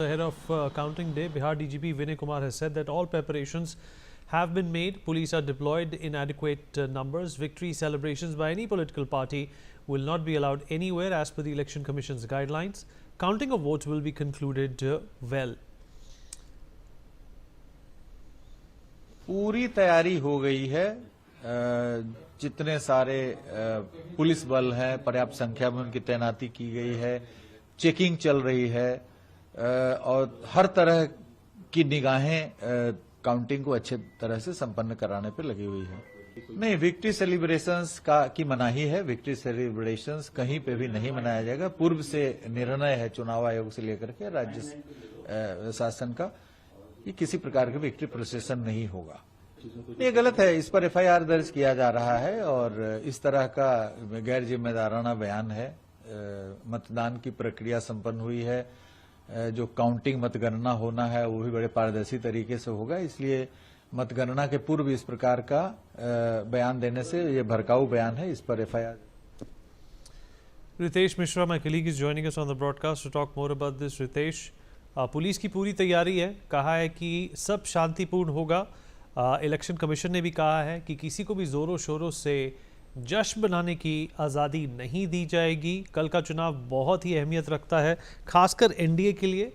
Ahead of counting day, Bihar DGP Vinay Kumar has said that all preparations have been made. Police are deployed in adequate numbers. Victory celebrations by any political party will not be allowed anywhere as per the Election Commission's guidelines. Counting of votes will be concluded well. पूरी तैयारी हो गई है। जितने सारे police बल हैं, पर्याप्त संख्या में उनकी तैनाती की गई है, चेकिंग चल रही है और हर तरह की निगाहें काउंटिंग को अच्छे तरह से संपन्न कराने पर लगी हुई है। नहीं, विक्ट्री सेलिब्रेशंस की मनाही है। विक्ट्री सेलिब्रेशंस कहीं पे भी नहीं मनाया जाएगा। पूर्व से निर्णय है चुनाव आयोग से लेकर के राज्य शासन का कि किसी प्रकार का विक्ट्री प्रोसेसन नहीं होगा। ये गलत है। इस पर एफआईआर दर्ज किया जा रहा है और इस तरह का गैर जिम्मेदाराना बयान है। मतदान की प्रक्रिया संपन्न हुई है। जो काउंटिंग मतगणना होना है वो भी बड़े पारदर्शी तरीके से होगा। इसलिए मतगणना के पूर्व इस प्रकार का बयान देने से ये भड़काऊ बयान है। इस पर FIR. Ritesh Mishra, my colleague, is joining us on the broadcast to talk more about this. Ritesh, police की पूरी तैयारी है, कहा है कि सब शांतिपूर्ण होगा। इलेक्शन कमीशन ने भी कहा है कि किसी को भी जोरों शोरों से जश्न बनाने की आज़ादी नहीं दी जाएगी। कल का चुनाव बहुत ही अहमियत रखता है, खासकर एनडीए के लिए,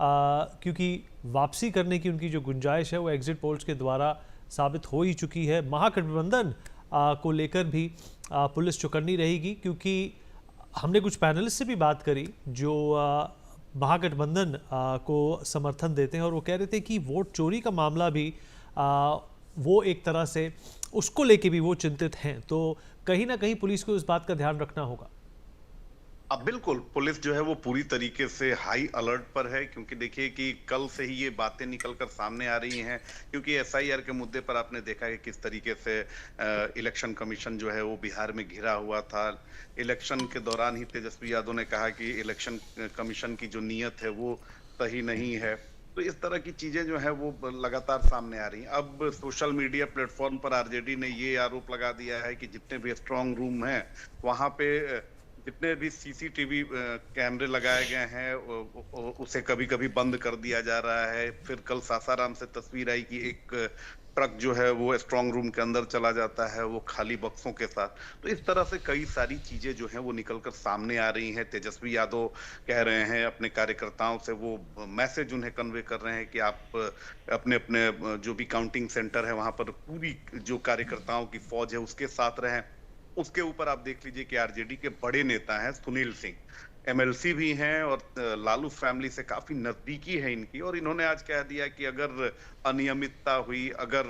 क्योंकि वापसी करने की उनकी जो गुंजाइश है वो एग्जिट पोल्स के द्वारा साबित हो ही चुकी है। महागठबंधन को लेकर भी पुलिस चौकन्नी रहेगी, क्योंकि हमने कुछ पैनलिस्ट से भी बात करी जो महागठबंधन को समर्थन देते हैं और वो कह रहे थे कि वोट चोरी का मामला भी वो एक तरह से उसको लेके भी वो चिंतित हैं। तो कहीं ना कहीं पुलिस को इस बात का ध्यान रखना होगा। अब बिल्कुल पुलिस जो है वो पूरी तरीके से हाई अलर्ट पर है, क्योंकि देखिए कि कल से ही ये बातें निकलकर सामने आ रही हैं। क्योंकि एसआईआर के मुद्दे पर आपने देखा है किस तरीके से इलेक्शन कमीशन जो है वो बिहार में घिरा हुआ था। इलेक्शन के दौरान ही तेजस्वी यादव ने कहा कि इलेक्शन कमीशन की जो नीयत है वो सही नहीं है। तो इस तरह की चीजें जो है वो लगातार सामने आ रही हैं। अब सोशल मीडिया प्लेटफॉर्म पर आरजेडी ने ये आरोप लगा दिया है कि जितने भी स्ट्रांग रूम हैं वहां पे जितने भी सीसीटीवी कैमरे लगाए गए हैं उसे कभी कभी बंद कर दिया जा रहा है। फिर कल सासाराम से तस्वीर आई कि एक ट्रक जो है वो स्ट्रांग रूम के अंदर चला जाता है, वो खाली बक्सों के साथ। तो इस तरह से कई सारी चीजें जो हैं वो निकलकर सामने आ रही हैं। तेजस्वी यादव कह रहे हैं अपने कार्यकर्ताओं से, वो मैसेज उन्हें कन्वे कर रहे हैं कि आप अपने अपने जो भी काउंटिंग सेंटर है वहां पर पूरी जो कार्यकर्ताओं की फौज है उसके साथ रहें। उसके ऊपर आप देख लीजिए कि आरजेडी के बड़े नेता हैं सुनील सिंह, एमएलसी भी हैं और लालू फैमिली से काफी नजदीकी है इनकी, और इन्होंने आज कह दिया कि अगर अनियमितता हुई, अगर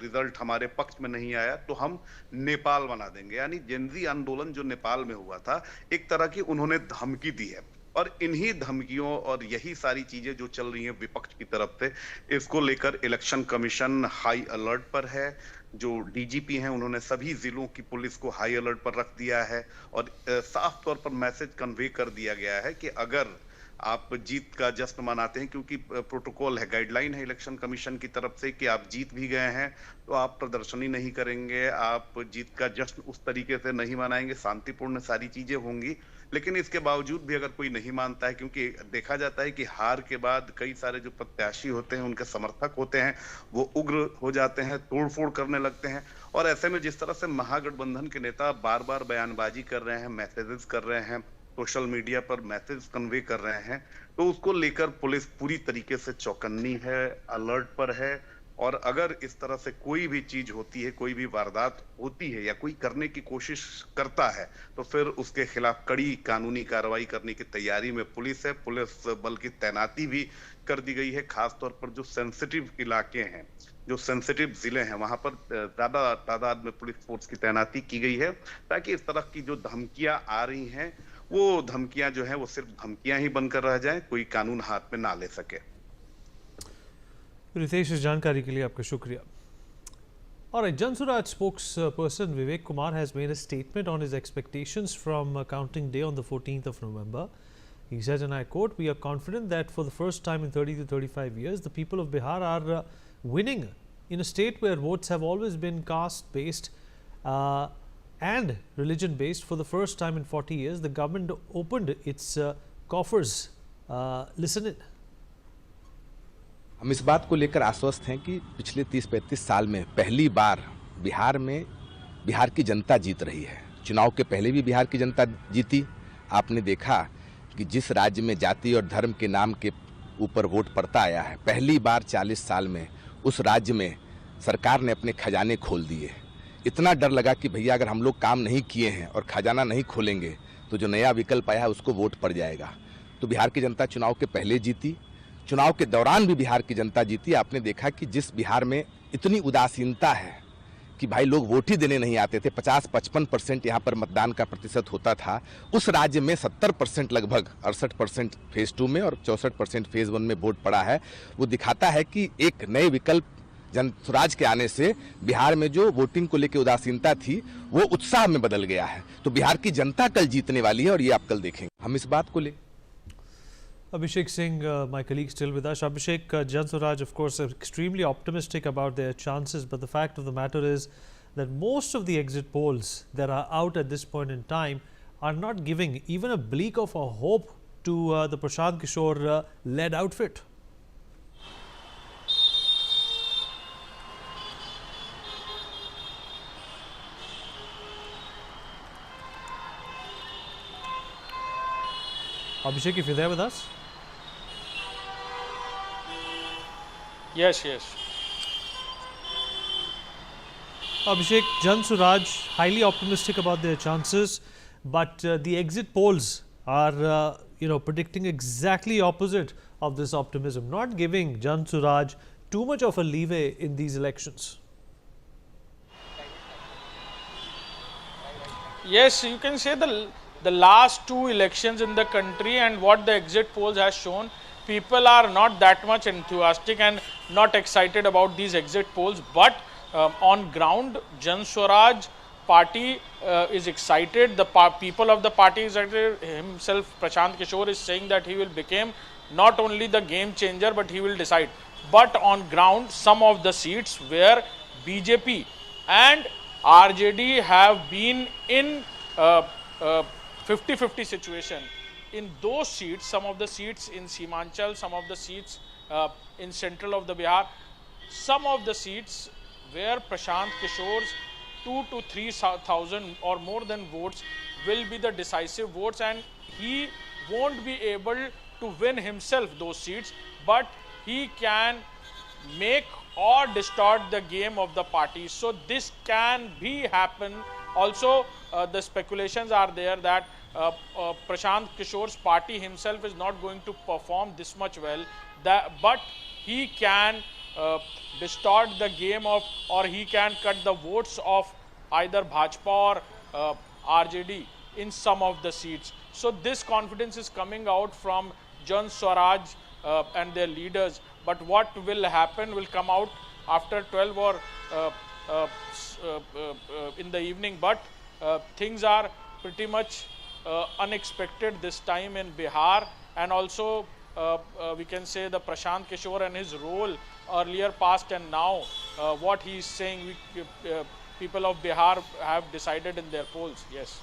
रिजल्ट हमारे पक्ष में नहीं आया तो हम नेपाल बना देंगे। यानी जेनजी आंदोलन जो नेपाल में हुआ था, एक तरह की उन्होंने धमकी दी है। और इन्हीं धमकियों और यही सारी चीजें जो चल रही हैं विपक्ष की तरफ से, इसको लेकर इलेक्शन कमीशन हाई अलर्ट पर है। जो डीजीपी हैं उन्होंने सभी जिलों की पुलिस को हाई अलर्ट पर रख दिया है और साफ तौर पर मैसेज कन्वे कर दिया गया है कि अगर आप जीत का जश्न मनाते हैं, क्योंकि प्रोटोकॉल है, गाइडलाइन है इलेक्शन कमीशन की तरफ से कि आप जीत भी गए हैं तो आप प्रदर्शनी नहीं करेंगे, आप जीत का जश्न उस तरीके से नहीं मनाएंगे, शांतिपूर्ण सारी चीजें होंगी। लेकिन इसके बावजूद भी अगर कोई नहीं मानता है, क्योंकि देखा जाता है कि हार के बाद कई सारे जो प्रत्याशी होते हैं, उनके समर्थक होते हैं, वो उग्र हो जाते हैं, तोड़फोड़ करने लगते हैं। और ऐसे में जिस तरह से महागठबंधन के नेता बार बार बयानबाजी कर रहे हैं, मैसेजेस कर रहे हैं, सोशल मीडिया पर मैसेज कन्वे कर रहे हैं, तो उसको लेकर पुलिस पूरी तरीके से चौकन्नी है, अलर्ट पर है। और अगर इस तरह से कोई भी चीज होती है, कोई भी वारदात होती है या कोई करने की कोशिश करता है, तो फिर उसके खिलाफ कड़ी कानूनी कार्रवाई करने की तैयारी में पुलिस है। पुलिस बल की तैनाती भी कर दी गई है। खास तौर पर जो सेंसिटिव इलाके हैं, जो सेंसिटिव जिले हैं, वहां पर ज्यादा तादाद में पुलिस फोर्स की तैनाती की गई है, ताकि इस तरह की जो धमकियां आ रही हैं वो धमकियां जो है वो सिर्फ धमकियां ही बनकर रह जाएं, कोई कानून हाथ में ना ले सके। रितेश, इस जानकारी के लिए आपका शुक्रिया। All right, Janswaraj spokesperson Vivek Kumar has made a statement on his expectations from counting day on the 14th of November. He said, and I quote, "We are confident that for the first time in 30 to 35 years, the people of Bihar are winning in a state where votes have always been caste-based and religion-based. For the first time in 40 years, the government opened its coffers." Listen in. हम इस बात को लेकर आश्वस्त हैं कि पिछले 30-35 साल में पहली बार बिहार की जनता जीत रही है। चुनाव के पहले भी बिहार की जनता जीती। आपने देखा कि जिस राज्य में जाति और धर्म के नाम के ऊपर वोट पड़ता आया है, पहली बार 40 साल में उस राज्य में सरकार ने अपने खजाने खोल दिए। इतना डर लगा कि भैया अगर हम लोग काम नहीं किए हैं और खजाना नहीं खोलेंगे तो जो नया विकल्प आया है उसको वोट पड़ जाएगा। तो बिहार की जनता चुनाव के पहले जीती, चुनाव के दौरान भी बिहार की जनता जीती। आपने देखा कि जिस बिहार में इतनी उदासीनता है कि भाई लोग वोट ही देने नहीं आते थे, 50-55% यहाँ पर मतदान का प्रतिशत होता था, उस राज्य में 70% लगभग 68% फेज 2 में और 64% फेज 1 में वोट पड़ा है। वो दिखाता है कि एक नए विकल्प जन स्वराज के आने से बिहार में जो वोटिंग को लेकर उदासीनता थी वो उत्साह में बदल गया है। तो बिहार की जनता कल जीतने वाली है और ये आप कल देखेंगे। हम इस बात को ले Abhishek Singh, my colleague, still with us. Abhishek, Jan Swaraj, of course, are extremely optimistic about their chances, but the fact of the matter is that most of the exit polls that are out at this point in time are not giving even a bleak of a hope to the Prashant Kishore led outfit. Abhishek, if you're there with us. Yes. Abhishek, Jan Swaraj highly optimistic about their chances, but the exit polls are, predicting exactly opposite of this optimism, not giving Jan Swaraj too much of a leeway in these elections. Yes, you can say the last two elections in the country and what the exit polls has shown, people are not that much enthusiastic and not excited about these exit polls, but on ground Jan Swaraj party is excited, the people of the party is excited. Himself, Prashant Kishore, is saying that he will become not only the game changer but he will decide. But on ground, some of the seats where BJP and RJD have been in 50-50 situation, in those seats, some of the seats in Simanchal, some of the seats in central of the Bihar, some of the seats where Prashant Kishore's 2,000 to 3,000 or more than votes will be the decisive votes, and he won't be able to win himself those seats, but he can make or distort the game of the party. So this can be happen. Also, the speculations are there that Prashant Kishore's party himself is not going to perform this much well, but he can distort the game of, or he can cut the votes of either Bhajpa or RJD in some of the seats. So this confidence is coming out from Jan Swaraj and their leaders. But what will happen will come out after 12 or in the evening. But things are pretty much unexpected this time in Bihar, and also we can say the Prashant Kishore and his role earlier, past and now, what he is saying, people of Bihar have decided in their polls. Yes.